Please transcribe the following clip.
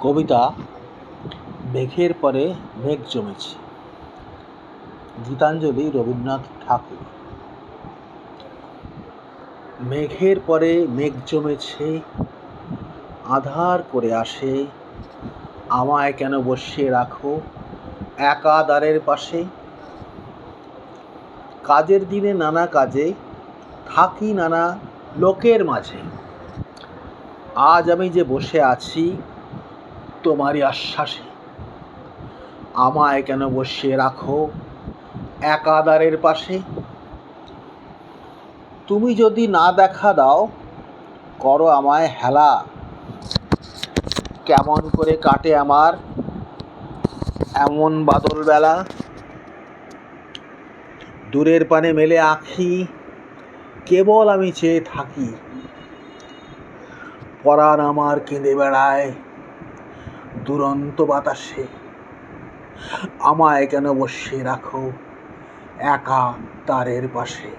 কবিতা মেঘের পরে মেঘ জমেছে, গীতাঞ্জলি রবীন্দ্রনাথ ঠাকুর। মেঘের পরে মেঘ জমেছে, আঁধার করে আসে, আমায় কেন বসিয়ে রাখো একা দ্বারের পাশে। কাজের দিনে নানা কাজে থাকি নানা লোকের মাঝে, আজ আমি যে বসে আছি তোমারই আশ্বাসে। আমায় কেন বসিয়ে রাখো একা দ্বারের পাশে। তুমি যদি না দেখা দাও করো আমায় হেলা, কেমন করে কাটে আমার এমন বাদল বেলা। দূরের পানে মেলে আঁখি কেবল আমি চেয়ে থাকি, পরাণ আমার কেঁদে বেড়ায় দুরন্ত বাতাসে। আমায় কেন বসিয়ে রাখো একা তারের পাশে।